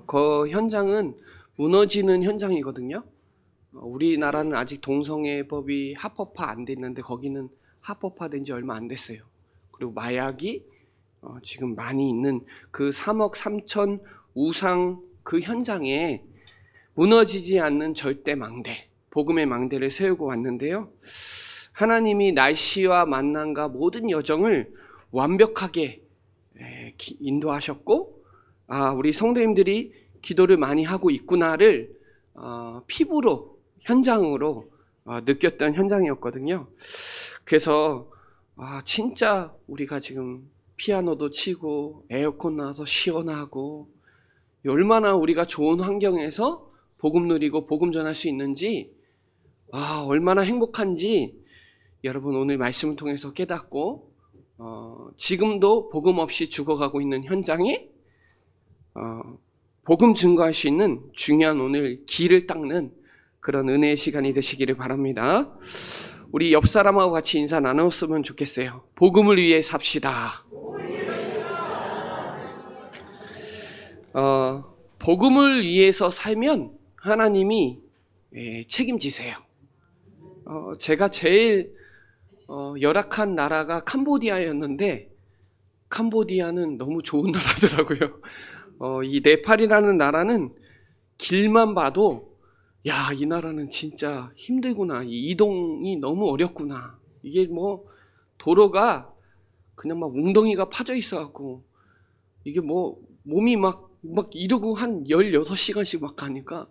그 현장은 무너지는 현장이거든요. 우리나라는 아직 동성애법이 합법화 안 됐는데 거기는 합법화된 지 얼마 안 됐어요. 그리고 마약이 지금 많이 있는 그 3억 3천 우상 그 현장에 무너지지 않는 절대 망대, 복음의 망대를 세우고 왔는데요. 하나님이 날씨와 만남과 모든 여정을 완벽하게 인도하셨고, 우리 성도님들이 기도를 많이 하고 있구나를 피부로, 현장으로 느꼈던 현장이었거든요. 그래서 진짜 우리가 지금 피아노도 치고 에어컨 나와서 시원하고 얼마나 우리가 좋은 환경에서 복음 누리고 복음 전할 수 있는지 얼마나 행복한지 여러분 오늘 말씀을 통해서 깨닫고 지금도 복음 없이 죽어가고 있는 현장에 복음 증거할 수 있는 중요한 오늘 길을 닦는 그런 은혜의 시간이 되시기를 바랍니다. 우리 옆 사람하고 같이 인사 나눴으면 좋겠어요. 복음을 위해 삽시다. 복음을 위해서 살면 하나님이 책임지세요. 제가 제일 열악한 나라가 캄보디아였는데 캄보디아는 너무 좋은 나라더라고요. 이 네팔이라는 나라는 길만 봐도 이 나라는 진짜 힘들구나. 이 이동이 너무 어렵구나. 이게 뭐 도로가 그냥 막 웅덩이가 파져 있어갖고 이게 뭐 몸이 막 이러고 한 16시간씩 막 가니까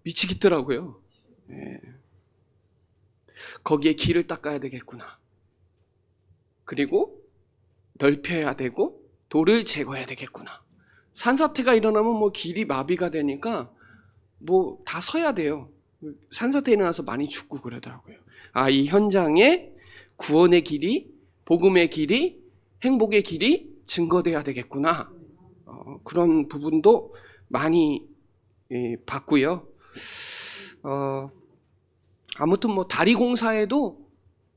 미치겠더라고요. 거기에 길을 닦아야 되겠구나. 그리고 넓혀야 되고 돌을 제거해야 되겠구나. 산사태가 일어나면 뭐 길이 마비가 되니까 뭐 다 서야 돼요. 산사태 일어나서 많이 죽고 그러더라고요. 이 현장에 구원의 길이, 복음의 길이, 행복의 길이 증거돼야 되겠구나. 그런 부분도 많이 봤고요. 아무튼 뭐 다리 공사에도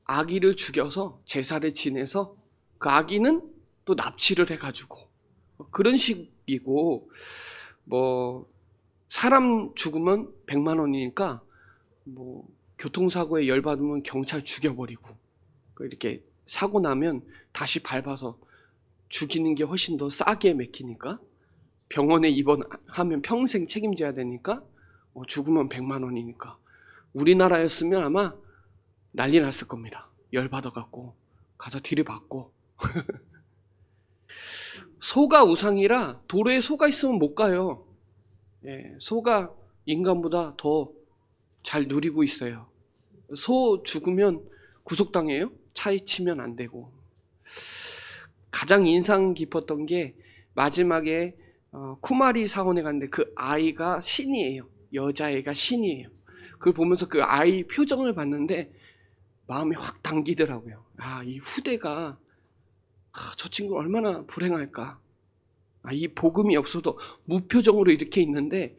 아기를 죽여서 제사를 지내서 그 아기는 또 납치를 해가지고 그런 식이고, 뭐 사람 죽으면 100만 원이니까 뭐 교통사고에 열받으면 경찰 죽여버리고 이렇게 사고 나면 다시 밟아서 죽이는 게 훨씬 더 싸게 맥히니까 병원에 입원하면 평생 책임져야 되니까 죽으면 100만 원이니까 우리나라였으면 아마 난리 났을 겁니다. 열받아갖고 가서 들이받고 소가 우상이라 도로에 소가 있으면 못 가요. 소가 인간보다 더 잘 누리고 있어요. 소 죽으면 구속당해요. 차에 치면 안 되고. 가장 인상 깊었던 게 마지막에 쿠마리 사원에 갔는데 그 아이가 신이에요. 여자애가 신이에요. 그걸 보면서 그 아이 표정을 봤는데 마음이 확 당기더라고요. 이 후대가 저 친구 얼마나 불행할까. 이 복음이 없어도 무표정으로 이렇게 있는데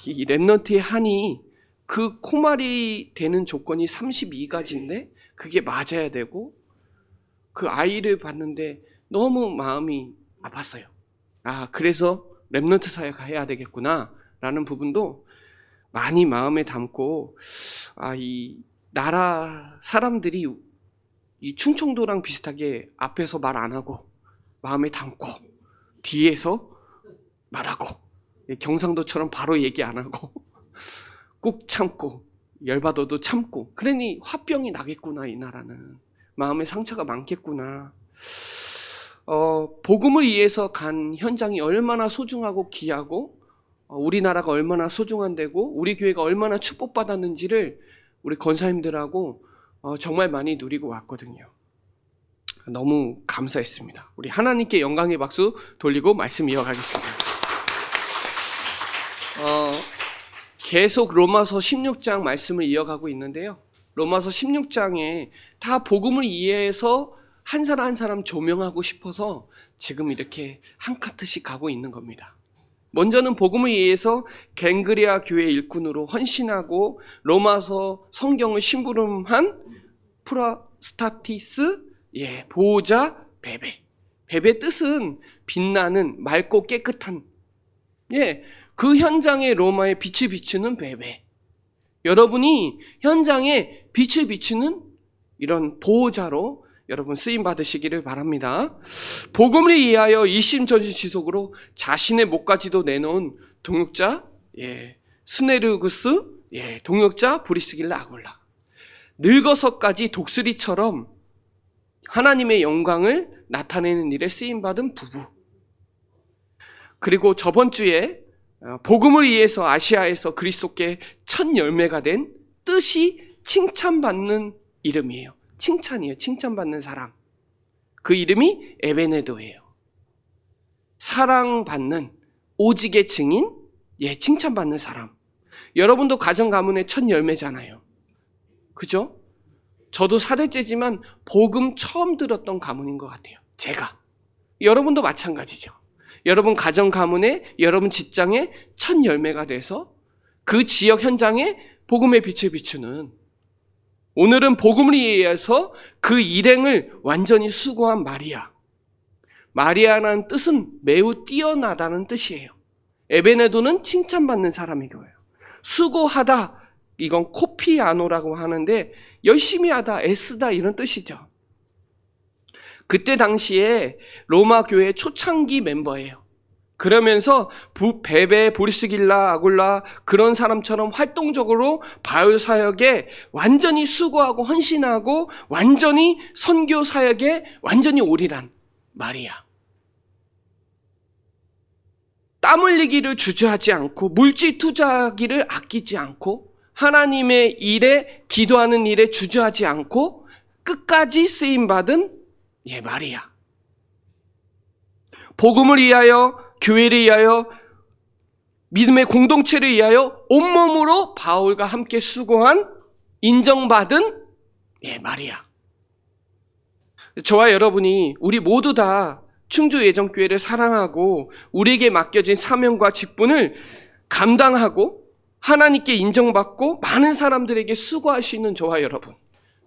이 렘넌트의 한이 그 쿠마리 되는 조건이 32가지인데 그게 맞아야 되고 그 아이를 봤는데 너무 마음이 아팠어요. 그래서 렘넌트 사역 해야 되겠구나 라는 부분도 많이 마음에 담고 이 나라 사람들이 이 충청도랑 비슷하게 앞에서 말 안 하고 마음에 담고 뒤에서 말하고 경상도처럼 바로 얘기 안 하고 꾹 참고 열받아도 참고, 그러니 화병이 나겠구나. 이 나라는 마음의 상처가 많겠구나. 복음을 위해서 간 현장이 얼마나 소중하고 귀하고 우리나라가 얼마나 소중한 데고 우리 교회가 얼마나 축복받았는지를 우리 권사님들하고 정말 많이 누리고 왔거든요. 너무 감사했습니다. 우리 하나님께 영광의 박수 돌리고 말씀 이어가겠습니다. 계속 로마서 16장 말씀을 이어가고 있는데요. 로마서 16장에 다 복음을 이해해서 한 사람 한 사람 조명하고 싶어서 지금 이렇게 한 카트씩 가고 있는 겁니다. 먼저는 복음을 이해해서 갱그리아 교회 일꾼으로 헌신하고 로마서 성경을 심부름한 프라스타티스 보호자 베베. 베베 뜻은 빛나는 맑고 깨끗한 예, 그 현장에 로마의 빛을 비추는 베베. 여러분이 현장에 빛을 비추는 이런 보호자로 여러분 쓰임 받으시기를 바랍니다. 복음을 위하여 이심전심지속으로 자신의 목까지도 내놓은 동역자 스네르구스, 동역자 브리스길라 아굴라. 늙어서까지 독수리처럼 하나님의 영광을 나타내는 일에 쓰임받은 부부. 그리고 저번 주에 복음을 위해서 아시아에서 그리스도께 첫 열매가 된 뜻이 칭찬받는 이름이에요. 칭찬이에요. 칭찬받는 사람. 그 이름이 에베네도예요. 사랑받는 오직의 증인, 칭찬받는 사람. 여러분도 가정 가문의 첫 열매잖아요. 그죠? 저도 4대째지만 복음 처음 들었던 가문인 것 같아요. 제가. 여러분도 마찬가지죠. 여러분 가정 가문에, 여러분 직장에 첫 열매가 돼서 그 지역 현장에 복음의 빛을 비추는, 오늘은 복음을 위해서 그 일행을 완전히 수고한 마리아. 마리아라는 뜻은 매우 뛰어나다는 뜻이에요. 에베네도는 칭찬받는 사람이고요. 수고하다, 이건 코피아노라고 하는데 열심히 하다, 애쓰다 이런 뜻이죠. 그때 당시에 로마 교회 초창기 멤버예요. 그러면서 베베, 보리스길라, 아굴라 그런 사람처럼 활동적으로 바울 사역에 완전히 수고하고 헌신하고 완전히 선교 사역에 완전히 올인한 마리아. 땀 흘리기를 주저하지 않고 물질 투자하기를 아끼지 않고 하나님의 일에, 기도하는 일에 주저하지 않고 끝까지 쓰임받은 마리아. 복음을 위하여, 교회를 위하여, 믿음의 공동체를 위하여 온몸으로 바울과 함께 수고한, 인정받은 마리아. 저와 여러분이, 우리 모두 다 충주예정교회를 사랑하고 우리에게 맡겨진 사명과 직분을 감당하고 하나님께 인정받고 많은 사람들에게 수고할 수 있는 저와 여러분.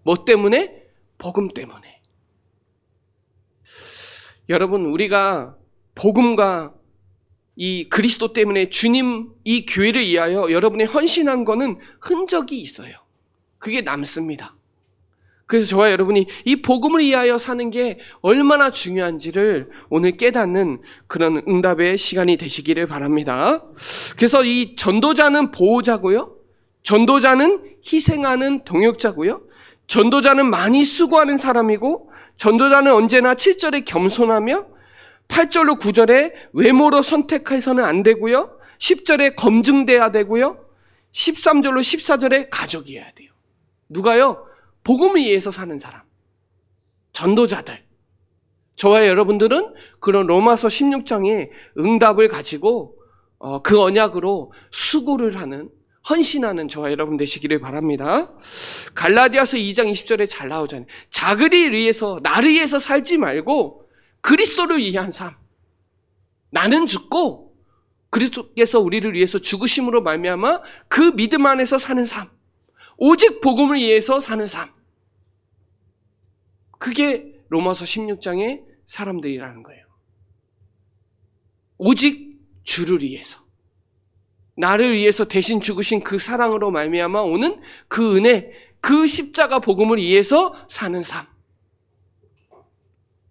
뭐 때문에? 복음 때문에. 여러분, 우리가 복음과 이 그리스도 때문에 주님 이 교회를 위하여 여러분이 헌신한 거는 흔적이 있어요. 그게 남습니다. 그래서 저와 여러분이 이 복음을 위하여 사는 게 얼마나 중요한지를 오늘 깨닫는 그런 응답의 시간이 되시기를 바랍니다. 그래서 이 전도자는 보호자고요. 전도자는 희생하는 동역자고요. 전도자는 많이 수고하는 사람이고, 전도자는 언제나 7절에 겸손하며 8절로 9절에 외모로 선택해서는 안 되고요. 10절에 검증돼야 되고요. 13절로 14절에 가족이어야 돼요. 누가요? 복음을 위해서 사는 사람. 전도자들. 저와 여러분들은 그런 로마서 16장의 응답을 가지고 그 언약으로 수고를 하는, 헌신하는 저와 여러분 되시기를 바랍니다. 갈라디아서 2장 20절에 잘 나오잖아요. 자기를 위해서, 나를 위해서 살지 말고 그리스도를 위한 삶. 나는 죽고 그리스도께서 우리를 위해서 죽으심으로 말미암아 그 믿음 안에서 사는 삶. 오직 복음을 위해서 사는 삶. 그게 로마서 16장의 사람들이라는 거예요. 오직 주를 위해서, 나를 위해서 대신 죽으신 그 사랑으로 말미암아 오는 그 은혜, 그 십자가 복음을 위해서 사는 삶.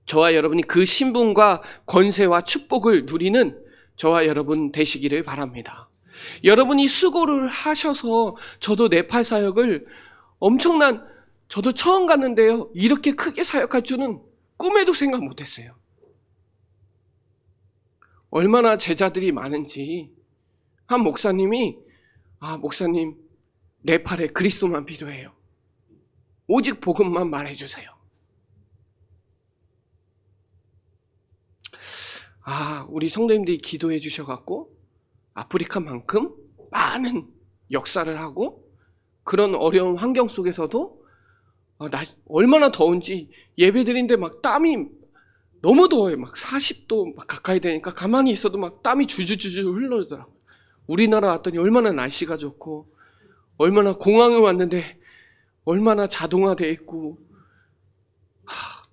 저와 여러분이 그 신분과 권세와 축복을 누리는 저와 여러분 되시기를 바랍니다. 여러분이 수고를 하셔서, 저도 네팔 사역을 엄청난, 저도 처음 갔는데요, 이렇게 크게 사역할 줄은 꿈에도 생각 못했어요. 얼마나 제자들이 많은지. 한 목사님이, 목사님, 네팔에 그리스도만 필요해요. 오직 복음만 말해주세요. 우리 성도님들이 기도해 주셔갖고 아프리카만큼 많은 역사를 하고, 그런 어려운 환경 속에서도 얼마나 더운지 예배드린데 막 땀이 너무 더워요. 막 40도 막 가까이 되니까 가만히 있어도 막 땀이 줄줄줄줄 흘러더라고요. 우리나라 왔더니 얼마나 날씨가 좋고, 얼마나 공항에 왔는데 얼마나 자동화되어 있고,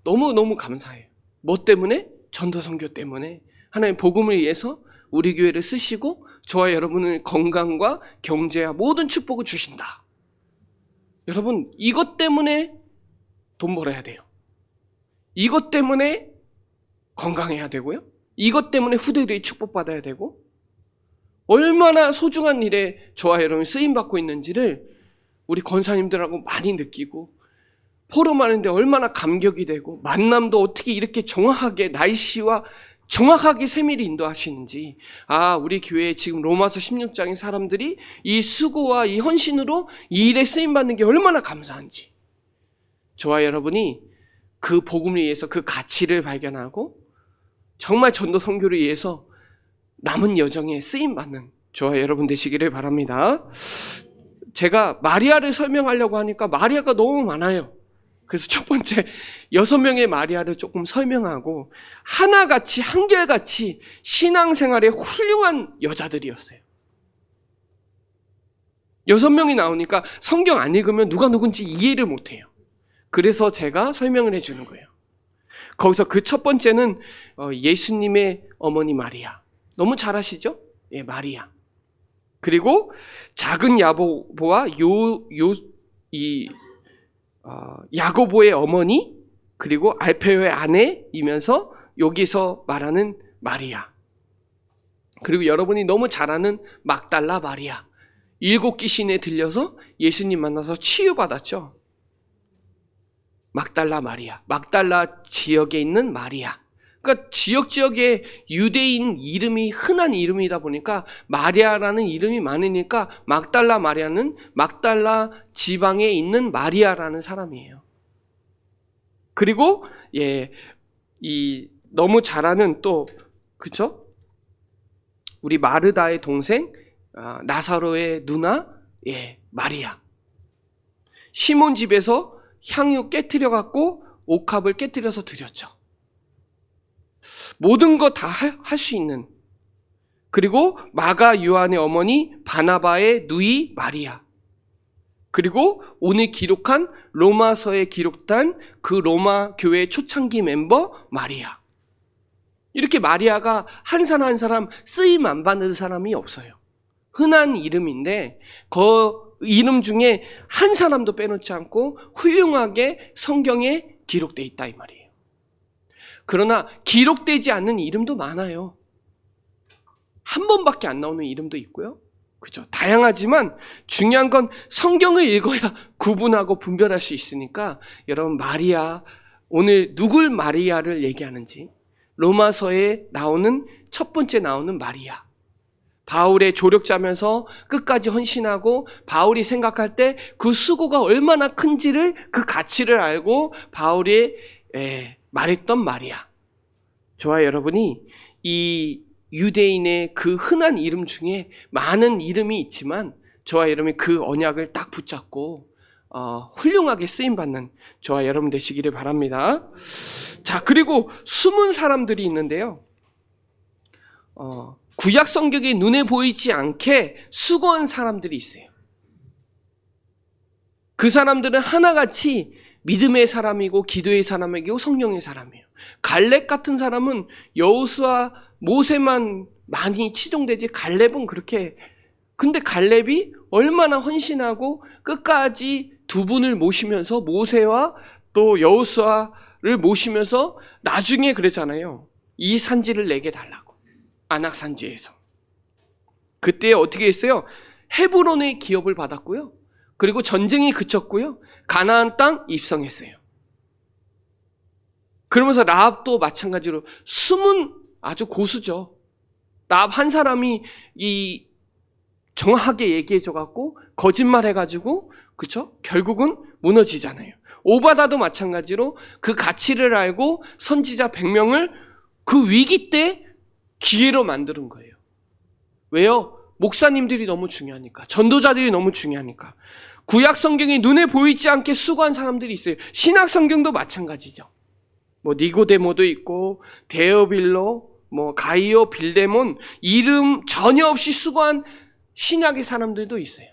너무너무 감사해요. 뭐 때문에? 전도 선교 때문에. 하나님 복음을 위해서 우리 교회를 쓰시고 저와 여러분의 건강과 경제와 모든 축복을 주신다. 여러분, 이것 때문에 돈 벌어야 돼요. 이것 때문에 건강해야 되고요. 이것 때문에 후대들이 축복받아야 되고, 얼마나 소중한 일에 저와 여러분이 쓰임받고 있는지를 우리 권사님들하고 많이 느끼고, 포럼하는데 얼마나 감격이 되고, 만남도 어떻게 이렇게 정확하게 날씨와 정확하게 세밀히 인도하시는지, 우리 교회에 지금 로마서 16장의 사람들이 이 수고와 이 헌신으로 이 일에 쓰임받는 게 얼마나 감사한지, 저와 여러분이 그 복음을 위해서 그 가치를 발견하고 정말 전도 선교를 위해서 남은 여정에 쓰임받는 저와 여러분 되시기를 바랍니다. 제가 마리아를 설명하려고 하니까 마리아가 너무 많아요. 그래서 첫 번째 6명의 마리아를 조금 설명하고, 하나같이 한결같이 신앙생활에 훌륭한 여자들이었어요. 6명이 나오니까 성경 안 읽으면 누가 누군지 이해를 못해요. 그래서 제가 설명을 해주는 거예요. 거기서 그 첫 번째는 예수님의 어머니 마리아. 너무 잘 아시죠? 예, 마리아. 그리고 작은 야고보와 야고보의 어머니, 그리고 알페오의 아내이면서 여기서 말하는 마리아. 그리고 여러분이 너무 잘 아는 막달라 마리아. 7 귀신에 들려서 예수님 만나서 치유받았죠. 막달라 마리아. 막달라 지역에 있는 마리아. 그러니까 지역에 유대인 이름이 흔한 이름이다 보니까 마리아라는 이름이 많으니까 막달라 마리아는 막달라 지방에 있는 마리아라는 사람이에요. 그리고 이 너무 잘 아는 또, 그쵸? 우리 마르다의 동생, 나사로의 누나, 마리아. 시몬 집에서 향유 깨트려 갖고 옥합을 깨트려서 드렸죠. 모든 거 다 할 수 있는. 그리고 마가 요한의 어머니 바나바의 누이 마리아. 그리고 오늘 기록한 로마서에 기록된 그 로마 교회 초창기 멤버 마리아. 이렇게 마리아가 한 사람 한 사람 쓰임 안 받는 사람이 없어요. 흔한 이름인데 그 이름 중에 한 사람도 빼놓지 않고 훌륭하게 성경에 기록되어 있다 이 말이에요. 그러나 기록되지 않는 이름도 많아요. 한 번밖에 안 나오는 이름도 있고요. 그죠? 다양하지만 중요한 건 성경을 읽어야 구분하고 분별할 수 있으니까 여러분, 마리아, 오늘 누굴 마리아를 얘기하는지, 로마서에 나오는 첫 번째 나오는 마리아. 바울의 조력자면서 끝까지 헌신하고 바울이 생각할 때 그 수고가 얼마나 큰지를, 그 가치를 알고 바울이 말했던 마리아. 저와 여러분이 이 유대인의 그 흔한 이름 중에 많은 이름이 있지만 저와 여러분이 그 언약을 딱 붙잡고 훌륭하게 쓰임받는 저와 여러분 되시기를 바랍니다. 자, 그리고 숨은 사람들이 있는데요. 구약 성경에 눈에 보이지 않게 수고한 사람들이 있어요. 그 사람들은 하나같이 믿음의 사람이고 기도의 사람이고 성령의 사람이에요. 갈렙 같은 사람은 여호수아 모세만 많이 치동되지 갈렙은 그렇게. 근데 갈렙이 얼마나 헌신하고 끝까지 두 분을 모시면서 모세와 또 여호수아를 모시면서 나중에 그랬잖아요. 이 산지를 내게 달라고. 아낙 산지에서. 그때 어떻게 했어요? 헤브론의 기업을 받았고요. 그리고 전쟁이 그쳤고요. 가나안 땅 입성했어요. 그러면서 라합도 마찬가지로 숨은 아주 고수죠. 라합 한 사람이 정확하게 얘기해줘 갖고 거짓말 해가지고, 그쵸? 결국은 무너지잖아요. 오바다도 마찬가지로 그 가치를 알고 선지자 100명을 그 위기 때 기회로 만드는 거예요. 왜요? 목사님들이 너무 중요하니까. 전도자들이 너무 중요하니까. 구약 성경이 눈에 보이지 않게 수고한 사람들이 있어요. 신약 성경도 마찬가지죠. 니고데모도 있고 데오빌로, 가이오, 빌데몬, 이름 전혀 없이 수고한 신약의 사람들도 있어요.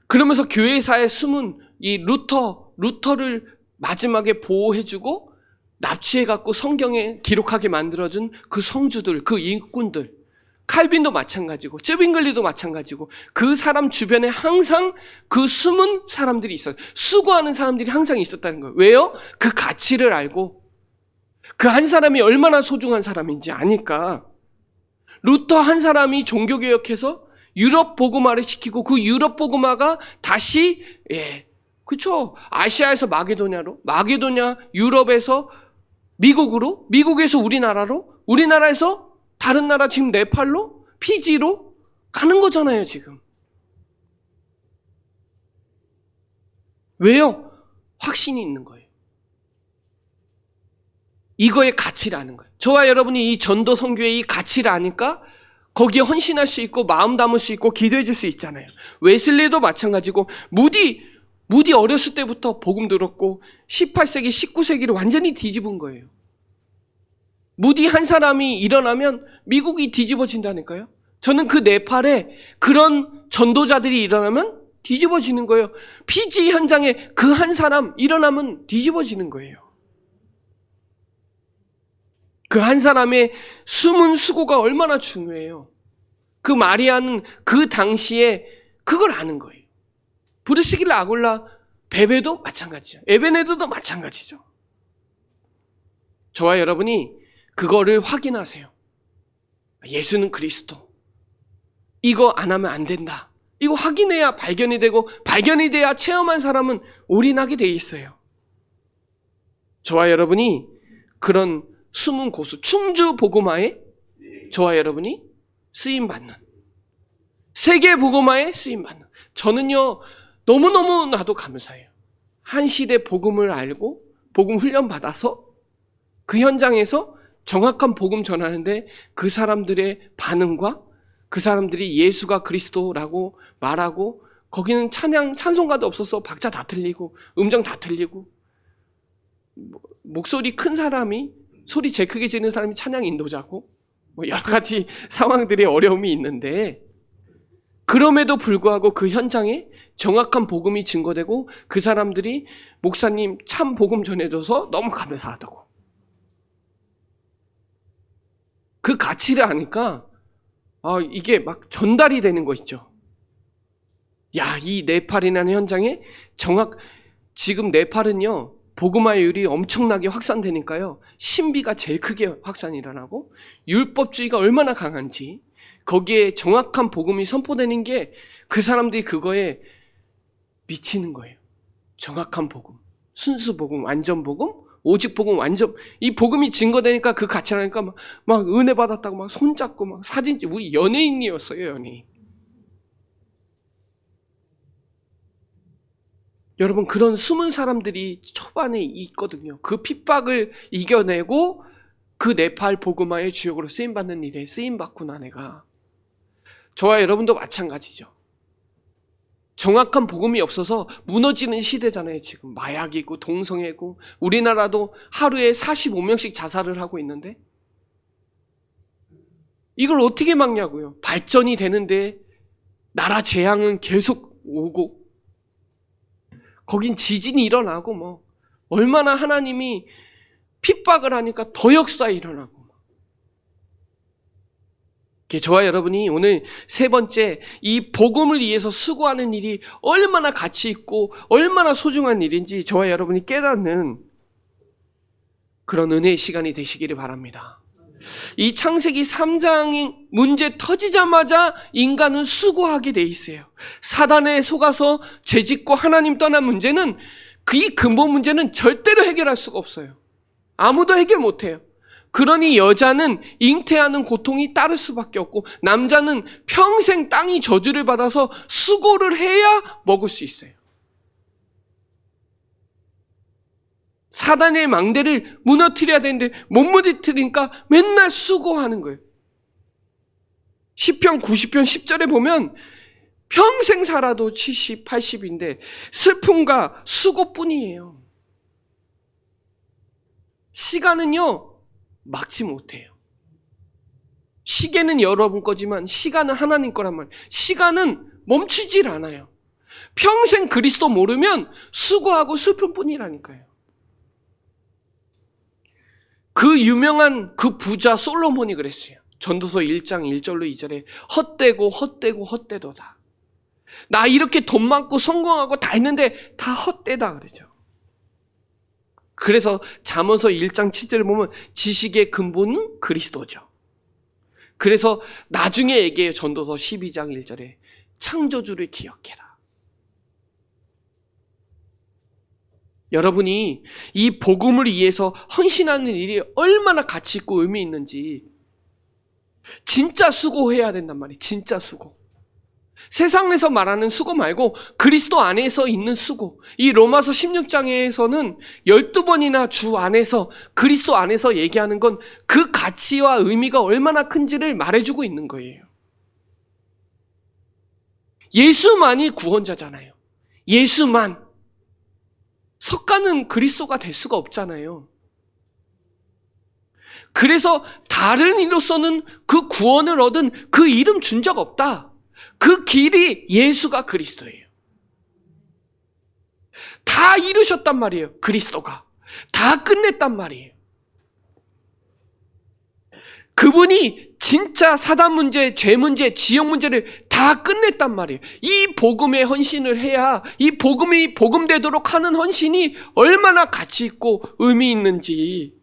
그러면서 교회사에 숨은 이 루터를 마지막에 보호해주고 납치해갖고 성경에 기록하게 만들어준 그 성주들, 그 일꾼들, 칼빈도 마찬가지고 쯔빙글리도 마찬가지고 그 사람 주변에 항상 그 숨은 사람들이 있어요. 수고하는 사람들이 항상 있었다는 거예요. 왜요? 그 가치를 알고 그 한 사람이 얼마나 소중한 사람인지 아니까. 루터 한 사람이 종교개혁해서 유럽 복음화를 시키고 그 유럽 복음화가 다시 그렇죠. 아시아에서 마게도냐로, 마게도냐 유럽에서 미국으로, 미국에서 우리나라로, 우리나라에서 다른 나라 지금 네팔로, 피지로 가는 거잖아요, 지금. 왜요? 확신이 있는 거예요. 이거의 가치를 아는 거예요. 저와 여러분이 이 전도 선교의 이 가치를 아니까 거기에 헌신할 수 있고 마음 담을 수 있고 기도해 줄 수 있잖아요. 웨슬리도 마찬가지고 무디 어렸을 때부터 복음 들었고 18세기, 19세기를 완전히 뒤집은 거예요. 무디 한 사람이 일어나면 미국이 뒤집어진다니까요. 저는 그 네팔에 그런 전도자들이 일어나면 뒤집어지는 거예요. 피지 현장에 그 한 사람 일어나면 뒤집어지는 거예요. 그 한 사람의 숨은 수고가 얼마나 중요해요. 그 마리아는 그 당시에 그걸 아는 거예요. 브리스길라 아굴라 베베도 마찬가지죠. 에베네드도 마찬가지죠. 저와 여러분이 그거를 확인하세요. 예수는 그리스도. 이거 안 하면 안 된다. 이거 확인해야 발견이 되고 발견이 돼야 체험한 사람은 올인하게 돼 있어요. 저와 여러분이 그런 숨은 고수, 충주 복음화에 저와 여러분이 쓰임받는, 세계 복음화에 쓰임받는. 저는요 너무너무 나도 감사해요. 한 시대 복음을 알고 복음 훈련 받아서 그 현장에서 정확한 복음 전하는데 그 사람들의 반응과 그 사람들이 예수가 그리스도라고 말하고 거기는 찬송가도 없어서 박자 다 틀리고 음정 다 틀리고 목소리 큰 사람이 소리 제일 크게 지르는 사람이 찬양 인도자고 여러 가지 상황들의 어려움이 있는데 그럼에도 불구하고 그 현장에 정확한 복음이 증거되고 그 사람들이 목사님 참 복음 전해줘서 너무 감사하다고. 그 가치를 아니까 이게 막 전달이 되는 거 있죠. 야, 이 네팔이라는 현장에 지금 네팔은요 복음화율이 엄청나게 확산되니까요 신비가 제일 크게 확산이 일어나고 율법주의가 얼마나 강한지 거기에 정확한 복음이 선포되는 게 그 사람들이 그거에 미치는 거예요. 정확한 복음, 순수 복음, 완전 복음, 오직 복음, 완전 이 복음이 증거되니까 그 가치를 하니까 막 은혜 받았다고 막 손잡고 막 사진 찍고 우리 연예인이었어요, 연예인. 여러분 그런 숨은 사람들이 초반에 있거든요. 그 핍박을 이겨내고 그 네팔 복음화의 주역으로 쓰임받는 일에 쓰임받구나 내가. 저와 여러분도 마찬가지죠. 정확한 복음이 없어서 무너지는 시대잖아요. 지금 마약이고 동성애고 우리나라도 하루에 45명씩 자살을 하고 있는데 이걸 어떻게 막냐고요. 발전이 되는데 나라 재앙은 계속 오고 거긴 지진이 일어나고 얼마나 하나님이 핍박을 하니까 더 역사 일어나고. 저와 여러분이 오늘 세 번째 이 복음을 위해서 수고하는 일이 얼마나 가치 있고 얼마나 소중한 일인지 저와 여러분이 깨닫는 그런 은혜의 시간이 되시기를 바랍니다. 이 창세기 3장인 문제 터지자마자 인간은 수고하게 돼 있어요. 사단에 속아서 죄짓고 하나님 떠난 문제는 그 근본 문제는 절대로 해결할 수가 없어요. 아무도 해결 못해요. 그러니 여자는 잉태하는 고통이 따를 수밖에 없고 남자는 평생 땅이 저주를 받아서 수고를 해야 먹을 수 있어요. 사단의 망대를 무너뜨려야 되는데 못 무너뜨리니까 맨날 수고하는 거예요. 시편 90편 10절에 보면 평생 살아도 70, 80인데 슬픔과 수고뿐이에요. 시간은요 막지 못해요. 시계는 여러분 거지만 시간은 하나님 거란 말이에요. 시간은 멈추질 않아요. 평생 그리스도 모르면 수고하고 슬픔뿐이라니까요. 그 유명한 그 부자 솔로몬이 그랬어요. 전도서 1장 1절로 2절에 헛되고 헛되고 헛되도다. 나 이렇게 돈 많고 성공하고 다 했는데 다 헛되다 그러죠. 그래서 잠언서 1장 7절을 보면 지식의 근본은 그리스도죠. 그래서 나중에 얘기해요. 전도서 12장 1절에 창조주를 기억해라. 여러분이 이 복음을 위해서 헌신하는 일이 얼마나 가치 있고 의미 있는지 진짜 수고해야 된단 말이에요. 진짜 수고. 세상에서 말하는 수고 말고 그리스도 안에서 있는 수고. 이 로마서 16장에서는 12번이나 주 안에서 그리스도 안에서 얘기하는 건 그 가치와 의미가 얼마나 큰지를 말해주고 있는 거예요. 예수만이 구원자잖아요. 예수만. 석가는 그리스도가 될 수가 없잖아요. 그래서 다른 이로서는 그 구원을 얻은 그 이름 준 적 없다. 그 길이 예수가 그리스도예요. 다 이루셨단 말이에요. 그리스도가. 다 끝냈단 말이에요. 그분이 진짜 사단 문제, 죄 문제, 지역 문제를 다 끝냈단 말이에요. 이 복음에 헌신을 해야 이 복음이 복음되도록 하는 헌신이 얼마나 가치 있고 의미 있는지.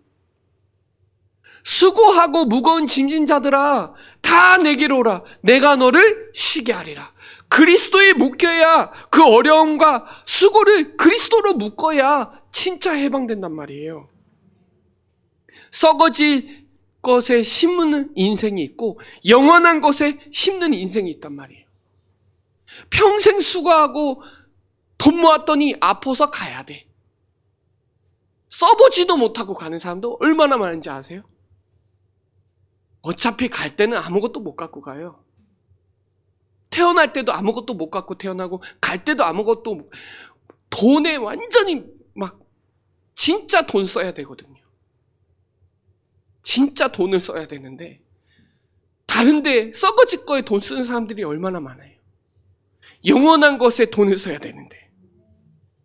수고하고 무거운 짐진 자들아 다 내게로 오라. 내가 너를 쉬게 하리라. 그리스도에 묶여야 그 어려움과 수고를 그리스도로 묶어야 진짜 해방된단 말이에요. 썩어질 것에 심는 인생이 있고 영원한 것에 심는 인생이 있단 말이에요. 평생 수고하고 돈 모았더니 아파서 가야 돼. 써보지도 못하고 가는 사람도 얼마나 많은지 아세요? 어차피 갈 때는 아무것도 못 갖고 가요. 태어날 때도 아무것도 못 갖고 태어나고 갈 때도 아무것도 돈에 완전히 막 진짜 돈 써야 되거든요. 진짜 돈을 써야 되는데 다른데 썩어질 거에 돈 쓰는 사람들이 얼마나 많아요. 영원한 것에 돈을 써야 되는데.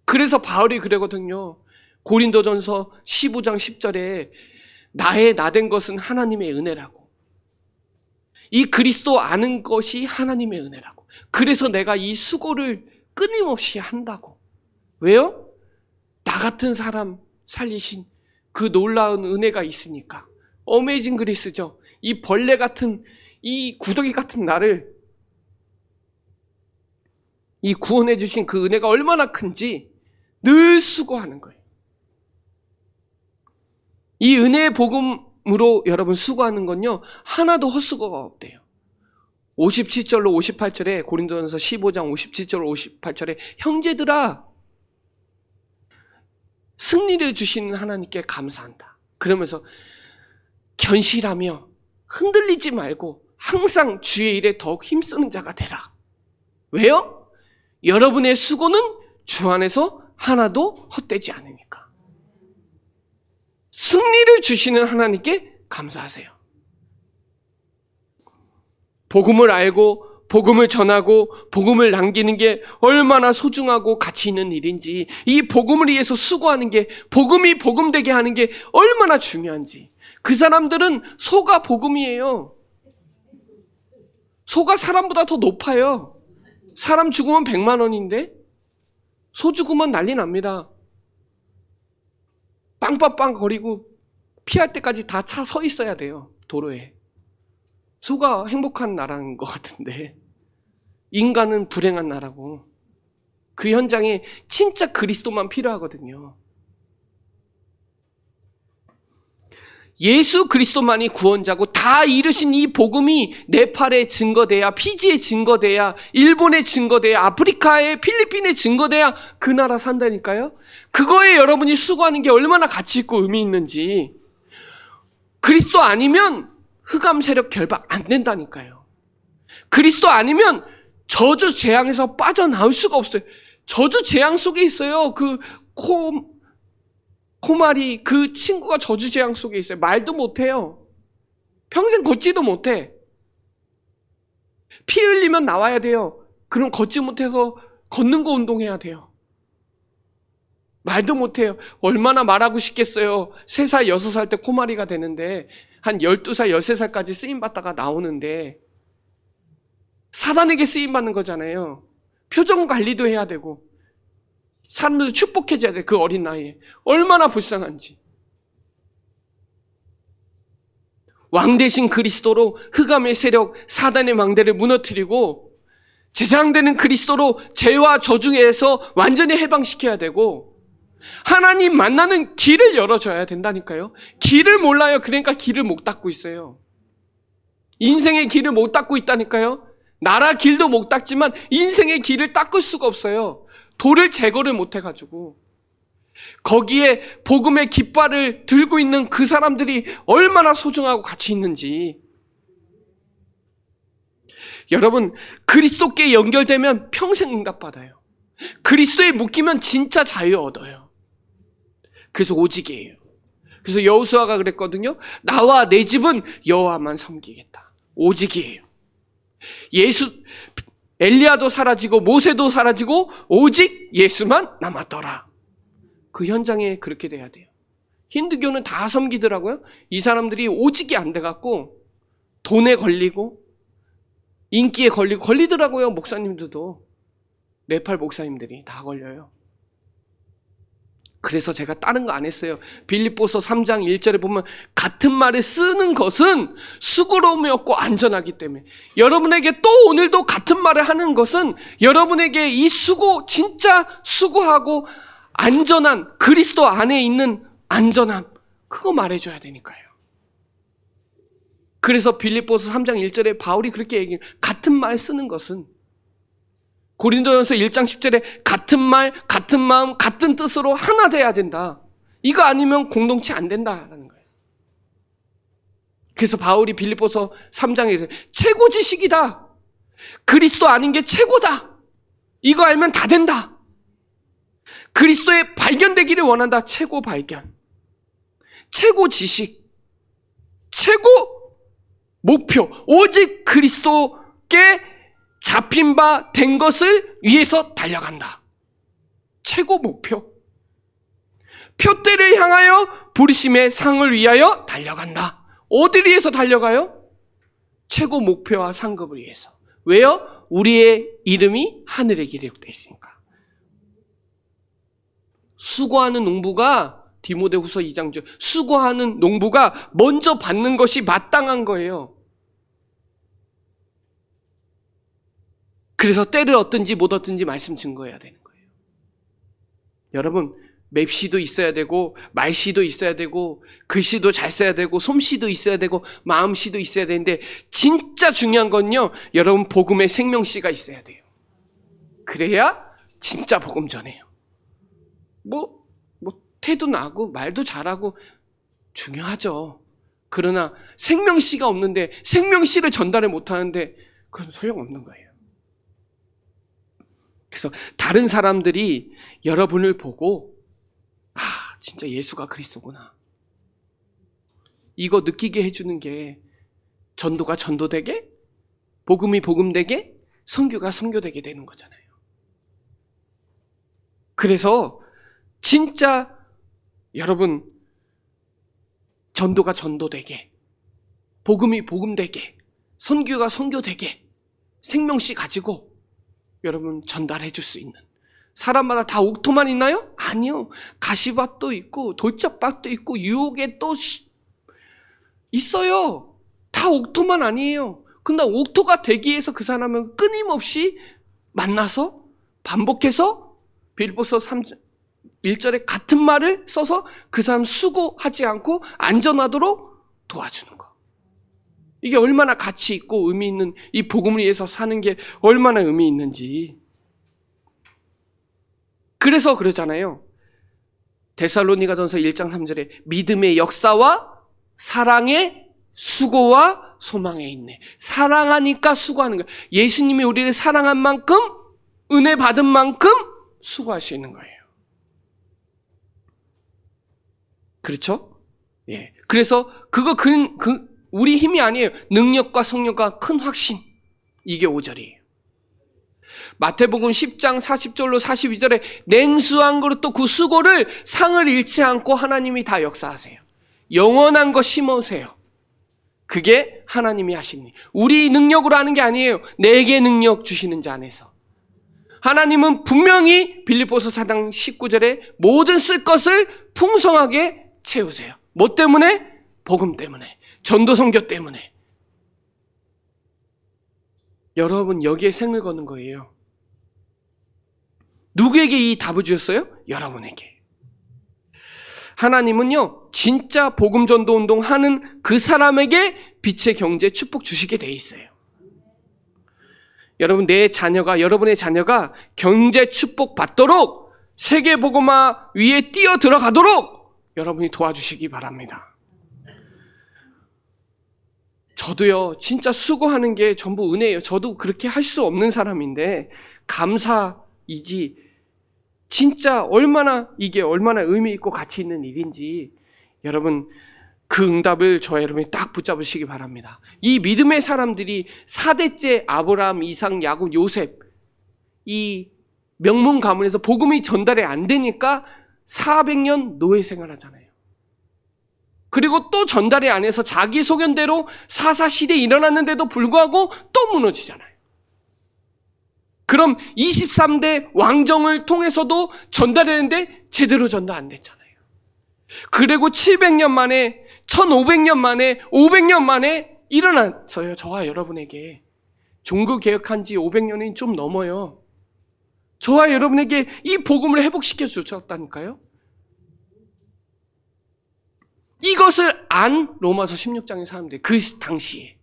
그래서 바울이 그러거든요. 고린도전서 15장 10절에 나의 나된 것은 하나님의 은혜라고. 이 그리스도 아는 것이 하나님의 은혜라고. 그래서 내가 이 수고를 끊임없이 한다고. 왜요? 나 같은 사람 살리신 그 놀라운 은혜가 있으니까. 어메이징 그리스죠. 이 벌레 같은, 이 구더기 같은 나를 이 구원해 주신 그 은혜가 얼마나 큰지 늘 수고하는 거예요. 이 은혜의 복음으로 여러분 수고하는 건요 하나도 헛수고가 없대요. 57절로 58절에 고린도전서 15장 57절 58절에 형제들아 승리를 주시는 하나님께 감사한다. 그러면서 견실하며 흔들리지 말고 항상 주의 일에 더욱 힘쓰는 자가 되라. 왜요? 여러분의 수고는 주 안에서 하나도 헛되지 않으니까. 승리를 주시는 하나님께 감사하세요. 복음을 알고 복음을 전하고 복음을 남기는 게 얼마나 소중하고 가치 있는 일인지, 이 복음을 위해서 수고하는 게, 복음이 복음되게 하는 게 얼마나 중요한지. 그 사람들은 소가 복음이에요. 소가 사람보다 더 높아요. 사람 죽으면 100만 원인데 소 죽으면 난리 납니다. 빵빵빵 거리고 피할 때까지 다 차 서 있어야 돼요. 도로에. 소가 행복한 나라인 것 같은데 인간은 불행한 나라고. 그 현장에 진짜 그리스도만 필요하거든요. 예수 그리스도만이 구원자고 다 이루신 이 복음이 네팔에 증거돼야, 피지에 증거돼야, 일본에 증거돼야, 아프리카에, 필리핀에 증거돼야 그 나라 산다니까요. 그거에 여러분이 수고하는 게 얼마나 가치 있고 의미 있는지. 그리스도 아니면 흑암 세력 결박 안 된다니까요. 그리스도 아니면 저주 재앙에서 빠져나올 수가 없어요. 저주 재앙 속에 있어요. 그 코마리 그 친구가 저주 재앙 속에 있어요. 말도 못해요. 평생 걷지도 못해. 피 흘리면 나와야 돼요. 그럼 걷지 못해서 걷는 거 운동해야 돼요. 말도 못해요. 얼마나 말하고 싶겠어요. 3살, 6살 때 코마리가 되는데 한 12살, 13살까지 쓰임받다가 나오는데 사단에게 쓰임받는 거잖아요. 표정 관리도 해야 되고 사람들도 축복해줘야 돼. 그 어린 나이에. 얼마나 불쌍한지. 왕 대신 그리스도로 흑암의 세력, 사단의 망대를 무너뜨리고 제사장되는 그리스도로 죄와 저주에서 완전히 해방시켜야 되고 하나님 만나는 길을 열어줘야 된다니까요. 길을 몰라요. 그러니까 길을 못 닦고 있어요. 인생의 길을 못 닦고 있다니까요. 나라 길도 못 닦지만 인생의 길을 닦을 수가 없어요. 돌을 제거를 못 해가지고. 거기에 복음의 깃발을 들고 있는 그 사람들이 얼마나 소중하고 가치 있는지. 여러분, 그리스도께 연결되면 평생 응답받아요. 그리스도에 묶이면 진짜 자유 얻어요. 그래서 오직이에요. 그래서 여호수아가 그랬거든요. 나와 내 집은 여호와만 섬기겠다. 오직이에요. 엘리야도 사라지고 모세도 사라지고 오직 예수만 남았더라. 그 현장에 그렇게 돼야 돼요. 힌두교는 다 섬기더라고요. 이 사람들이 오직이 안 돼갖고 돈에 걸리고 인기에 걸리더라고요. 목사님들도. 네팔 목사님들이 다 걸려요. 그래서 제가 다른 거 안 했어요. 빌립보서 3장 1절에 보면 같은 말을 쓰는 것은 수고로움이 없고 안전하기 때문에 여러분에게 또 오늘도 같은 말을 하는 것은 여러분에게 이 진짜 수고하고 안전한 그리스도 안에 있는 안전함 그거 말해줘야 되니까요. 그래서 빌립보서 3장 1절에 바울이 그렇게 얘기해요. 같은 말 쓰는 것은 고린도전서 1장 10절에 같은 말, 같은 마음, 같은 뜻으로 하나 돼야 된다. 이거 아니면 공동체 안 된다라는 거예요. 그래서 바울이 빌립보서 3장에서 최고 지식이다. 그리스도 아닌 게 최고다. 이거 알면 다 된다. 그리스도에 발견되기를 원한다. 최고 발견. 최고 지식. 최고 목표. 오직 그리스도께 잡힌 바 된 것을 위해서 달려간다. 최고 목표. 표대를 향하여 부르심의 상을 위하여 달려간다. 어디를 위해서 달려가요? 최고 목표와 상급을 위해서. 왜요? 우리의 이름이 하늘에 기록되어 있으니까. 수고하는 농부가 디모데후서 2장 중 수고하는 농부가 먼저 받는 것이 마땅한 거예요. 그래서 때를 얻든지 못 얻든지 말씀 증거해야 되는 거예요. 여러분, 맵시도 있어야 되고 말시도 있어야 되고 글씨도 잘 써야 되고 솜씨도 있어야 되고 마음씨도 있어야 되는데 진짜 중요한 건요, 여러분 복음의 생명씨가 있어야 돼요. 그래야 진짜 복음 전해요. 뭐 태도 나고 말도 잘하고 중요하죠. 그러나 생명씨가 없는데 생명씨를 전달을 못하는데 그건 소용없는 거예요. 그래서 다른 사람들이 여러분을 보고 진짜 예수가 그리스도구나. 이거 느끼게 해주는 게 전도가 전도되게, 복음이 복음되게, 선교가 선교되게 되는 거잖아요. 그래서 진짜 여러분 전도가 전도되게, 복음이 복음되게, 선교가 선교되게 생명씨 가지고 여러분 전달해 줄 수 있는, 사람마다 다 옥토만 있나요? 아니요. 가시밭도 있고 돌짝밭도 있고 유혹에 또 있어요. 다 옥토만 아니에요. 근데 옥토가 되기 위해서 그 사람은 끊임없이 만나서 반복해서 빌립보서 3장 1절에 같은 말을 써서 그 사람 수고하지 않고 안전하도록 도와주는 거. 이게 얼마나 가치 있고 의미 있는, 이 복음을 위해서 사는 게 얼마나 의미 있는지. 그래서 그러잖아요. 데살로니가전서 1장 3절에 믿음의 역사와 사랑의 수고와 소망에 있네. 사랑하니까 수고하는 거예요. 예수님이 우리를 사랑한 만큼, 은혜 받은 만큼 수고할 수 있는 거예요. 그렇죠? 예. 그래서 그거 우리 힘이 아니에요. 능력과 성령과 큰 확신. 이게 5절이에요. 마태복음 10장 40절로 42절에 냉수한 그릇도 그 수고를 상을 잃지 않고 하나님이 다 역사하세요. 영원한 거 심으세요. 그게 하나님이 하신 일. 우리 능력으로 하는 게 아니에요. 내게 능력 주시는 자 안에서. 하나님은 분명히 빌립보서 4장 19절에 모든 쓸 것을 풍성하게 채우세요. 뭐 때문에? 복음 때문에. 전도 선교 때문에. 여러분 여기에 생을 거는 거예요. 누구에게 이 답을 주셨어요? 여러분에게. 하나님은요 진짜 복음 전도 운동 하는 그 사람에게 빛의 경제 축복 주시게 돼 있어요. 여러분 여러분의 자녀가 경제 축복 받도록 세계 복음화 위에 뛰어 들어가도록 여러분이 도와주시기 바랍니다. 저도요 진짜 수고하는 게 전부 은혜예요. 저도 그렇게 할 수 없는 사람인데 감사이지 진짜 이게 얼마나 의미 있고 가치 있는 일인지 여러분 그 응답을 저와 여러분이 딱 붙잡으시기 바랍니다. 이 믿음의 사람들이 4대째 아브라함, 이삭, 야곱, 요셉 이 명문 가문에서 복음이 전달이 안 되니까 400년 노예 생활하잖아요. 그리고 또 전달이 안 해서 자기 소견대로 사사시대 일어났는데도 불구하고 또 무너지잖아요. 그럼 23대 왕정을 통해서도 전달했는데 제대로 전달 안 됐잖아요. 그리고 700년 만에 1500년 만에 500년 만에 일어났어요. 저와 여러분에게. 종교개혁한 지 500년이 좀 넘어요. 저와 여러분에게 이 복음을 회복시켜 주셨다니까요. 이것을 안 로마서 16장의 사람들 그 당시에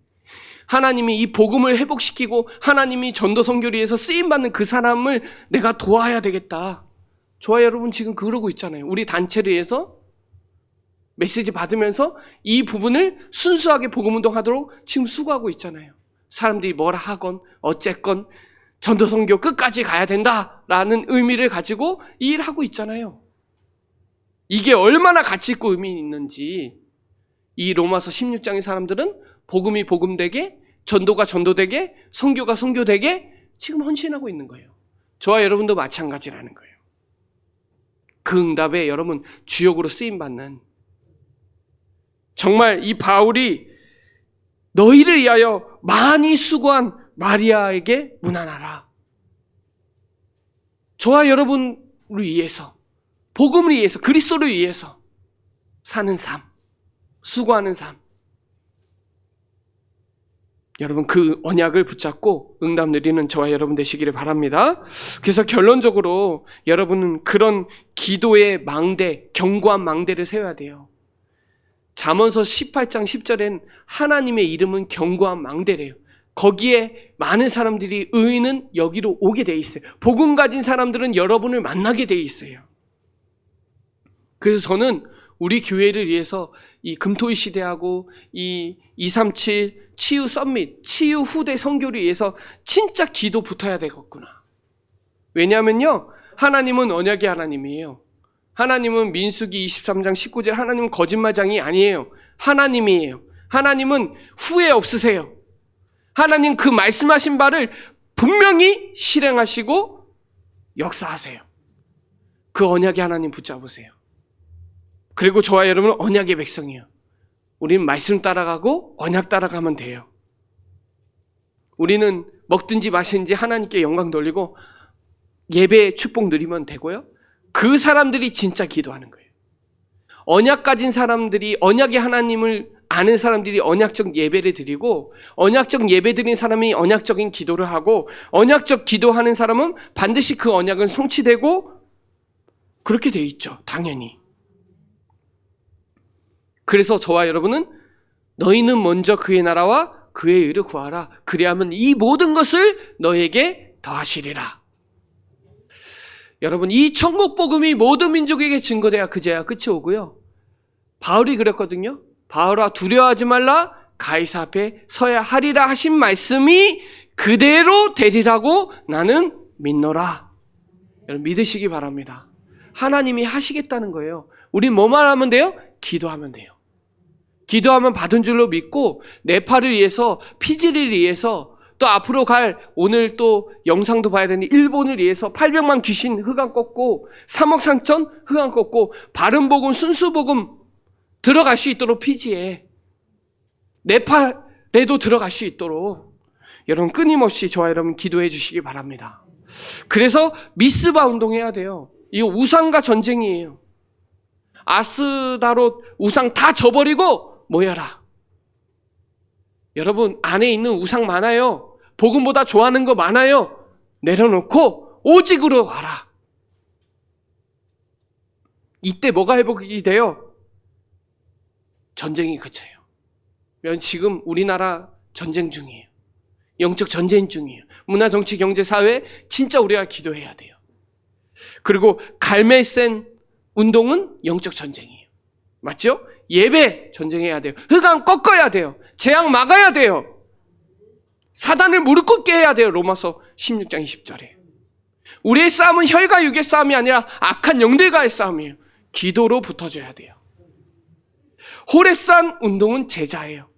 하나님이 이 복음을 회복시키고 하나님이 전도 선교를 위해서 쓰임받는 그 사람을 내가 도와야 되겠다. 저와 여러분 지금 그러고 있잖아요. 우리 단체를 위해서 메시지 받으면서 이 부분을 순수하게 복음운동하도록 지금 수고하고 있잖아요. 사람들이 뭐라 하건 어쨌건 전도 선교 끝까지 가야 된다라는 의미를 가지고 이 일을 하고 있잖아요. 이게 얼마나 가치 있고 의미 있는지 이 로마서 16장의 사람들은 복음이 복음되게 전도가 전도되게 선교가 선교되게 지금 헌신하고 있는 거예요. 저와 여러분도 마찬가지라는 거예요. 그 응답에 여러분 주역으로 쓰임받는 정말 이 바울이 너희를 위하여 많이 수고한 마리아에게 문안하라. 저와 여러분을 위해서 복음을 위해서 그리스도를 위해서 사는 삶, 수고하는 삶. 여러분 그 언약을 붙잡고 응답 누리는 저와 여러분 되시기를 바랍니다. 그래서 결론적으로 여러분은 그런 기도의 망대, 견고한 망대를 세워야 돼요. 잠언서 18장 10절엔 하나님의 이름은 견고한 망대래요. 거기에 많은 사람들이 의인은 여기로 오게 돼 있어요. 복음 가진 사람들은 여러분을 만나게 돼 있어요. 그래서 저는 우리 교회를 위해서 이 금토일 시대하고 이 237 치유 썸밋, 치유 후대 선교를 위해서 진짜 기도 붙어야 되겠구나. 왜냐하면요, 하나님은 언약의 하나님이에요. 하나님은 민수기 23장 19절 하나님은 거짓말장이 아니에요. 하나님이에요. 하나님은 후회 없으세요. 하나님 그 말씀하신 바를 분명히 실행하시고 역사하세요. 그 언약의 하나님 붙잡으세요. 그리고 저와 여러분은 언약의 백성이에요. 우리는 말씀 따라가고 언약 따라가면 돼요. 우리는 먹든지 마시든지 하나님께 영광 돌리고 예배의 축복 누리면 되고요. 그 사람들이 진짜 기도하는 거예요. 언약 가진 사람들이 언약의 하나님을 아는 사람들이 언약적 예배를 드리고 언약적 예배 드린 사람이 언약적인 기도를 하고 언약적 기도하는 사람은 반드시 그 언약은 성취되고 그렇게 돼 있죠. 당연히. 그래서 저와 여러분은 너희는 먼저 그의 나라와 그의 의를 구하라. 그리하면 이 모든 것을 너에게 더하시리라. 여러분 이 천국 복음이 모든 민족에게 증거돼야 그제야 끝이 오고요. 바울이 그랬거든요. 바울아 두려워하지 말라. 가이사 앞에 서야 하리라 하신 말씀이 그대로 되리라고 나는 믿노라. 여러분 믿으시기 바랍니다. 하나님이 하시겠다는 거예요. 우린 뭐만 하면 돼요? 기도하면 돼요. 기도하면 받은 줄로 믿고 내 팔을 위해서 피지를 위해서 또 앞으로 갈 오늘 또 영상도 봐야 되는데 일본을 위해서 800만 귀신 흑암 꺾고 3억 3천 흑암 꺾고 바른복음 순수복음 들어갈 수 있도록 피지에 네팔에도 들어갈 수 있도록 여러분 끊임없이 저와 여러분 기도해 주시기 바랍니다. 그래서 미스바 운동해야 돼요. 이거 우상과 전쟁이에요. 아스다롯 우상 다 저버리고 모여라. 여러분 안에 있는 우상 많아요. 복음보다 좋아하는 거 많아요. 내려놓고 오직으로 와라. 이때 뭐가 회복이 돼요? 전쟁이 그쳐요. 지금 우리나라 전쟁 중이에요. 영적 전쟁 중이에요. 문화, 정치, 경제, 사회 진짜 우리가 기도해야 돼요. 그리고 갈멜센 운동은 영적 전쟁이에요. 맞죠? 예배 전쟁해야 돼요. 흑암 꺾어야 돼요. 재앙 막아야 돼요. 사단을 무릎 꿇게 해야 돼요. 로마서 16장 20절에. 우리의 싸움은 혈과 육의 싸움이 아니라 악한 영들과의 싸움이에요. 기도로 붙어줘야 돼요. 호렙산 운동은 제자예요.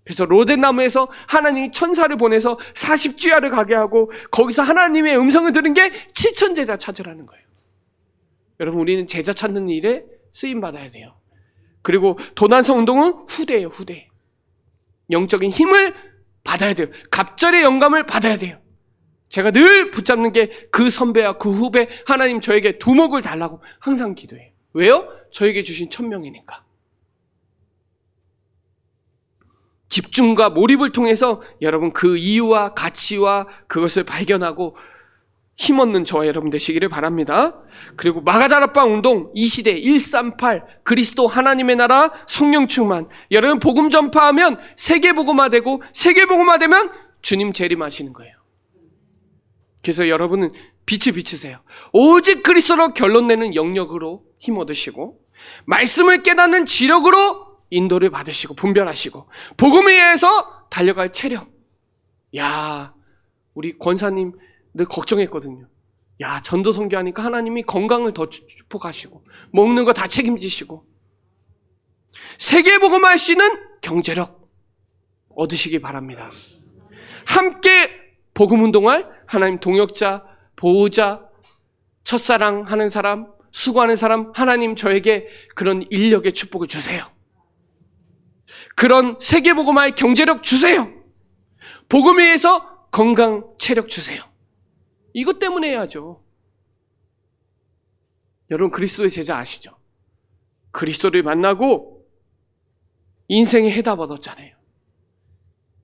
그래서 로덴나무에서 하나님이 천사를 보내서 40주야를 가게 하고 거기서 하나님의 음성을 들은 게 7천 제자 찾으라는 거예요. 여러분 우리는 제자 찾는 일에 쓰임받아야 돼요. 그리고 도난성 운동은 후대예요. 후대. 영적인 힘을 받아야 돼요. 갑절의 영감을 받아야 돼요. 제가 늘 붙잡는 게 그 선배와 그 후배 하나님 저에게 두목을 달라고 항상 기도해요. 왜요? 저에게 주신 천명이니까. 집중과 몰입을 통해서 여러분 그 이유와 가치와 그것을 발견하고 힘없는 저와 여러분 되시기를 바랍니다. 그리고 마가다락방 운동 이 시대 138 그리스도 하나님의 나라 성령 충만. 여러분 복음 전파하면 세계복음화되고 세계복음화되면 주님 재림하시는 거예요. 그래서 여러분은 빛을 비추세요. 오직 그리스도로 결론 내는 영역으로 힘 얻으시고 말씀을 깨닫는 지력으로 인도를 받으시고 분별하시고 복음에 의해서 달려갈 체력. 야, 우리 권사님 늘 걱정했거든요. 야, 전도 선교하니까 하나님이 건강을 더 축복하시고 먹는 거 다 책임지시고 세계 복음할 수 있는 경제력 얻으시기 바랍니다. 함께 복음 운동할 하나님 동역자, 보호자, 첫사랑 하는 사람, 수고하는 사람 하나님 저에게 그런 인력의 축복을 주세요. 그런 세계복음화의 경제력 주세요. 복음에 의해서 건강, 체력 주세요. 이것 때문에 해야죠. 여러분 그리스도의 제자 아시죠? 그리스도를 만나고 인생의 해답 얻었잖아요.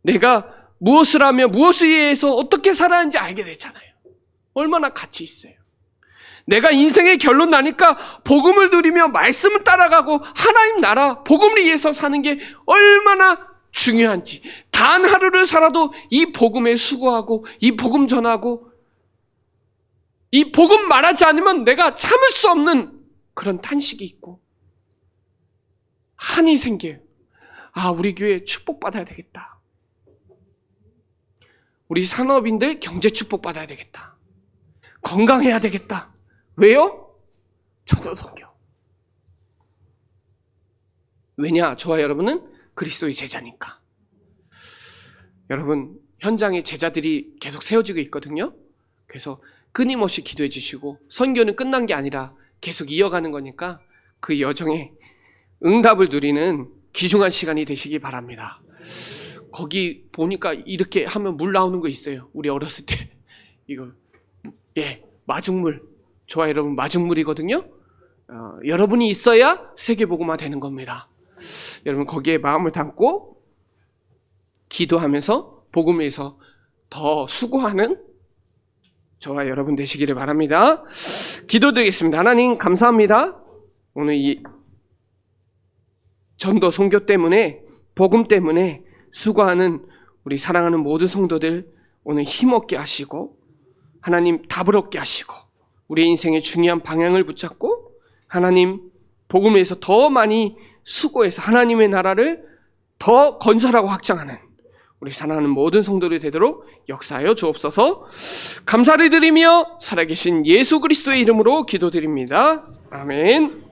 내가 무엇을 하며 무엇에 의해서 어떻게 살아야하는지 알게 됐잖아요. 얼마나 가치 있어요. 내가 인생의 결론 나니까 복음을 누리며 말씀을 따라가고 하나님 나라 복음을 위해서 사는 게 얼마나 중요한지 단 하루를 살아도 이 복음에 수고하고 이 복음 전하고 이 복음 말하지 않으면 내가 참을 수 없는 그런 탄식이 있고 한이 생겨요. 아, 우리 교회 축복받아야 되겠다. 우리 산업인들 경제 축복받아야 되겠다. 건강해야 되겠다. 왜요? 전도 선교. 왜냐? 저와 여러분은 그리스도의 제자니까. 여러분 현장에 제자들이 계속 세워지고 있거든요. 그래서 끊임없이 기도해 주시고 선교는 끝난 게 아니라 계속 이어가는 거니까 그 여정에 응답을 누리는 귀중한 시간이 되시기 바랍니다. 거기 보니까 이렇게 하면 물 나오는 거 있어요. 우리 어렸을 때 이거 마중물. 저와 여러분 마중물이거든요. 여러분이 있어야 세계복음화 되는 겁니다. 여러분 거기에 마음을 담고 기도하면서 복음을 위해서 더 수고하는 저와 여러분 되시기를 바랍니다. 기도드리겠습니다. 하나님 감사합니다. 오늘 이 전도 선교 때문에 복음 때문에 수고하는 우리 사랑하는 모든 성도들 오늘 힘없게 하시고 하나님 답을 얻게 하시고 우리 인생의 중요한 방향을 붙잡고 하나님 복음을 위해서 더 많이 수고해서 하나님의 나라를 더 건설하고 확장하는 우리 사랑하는 모든 성도들이 되도록 역사하여 주옵소서. 감사를 드리며 살아계신 예수 그리스도의 이름으로 기도드립니다. 아멘.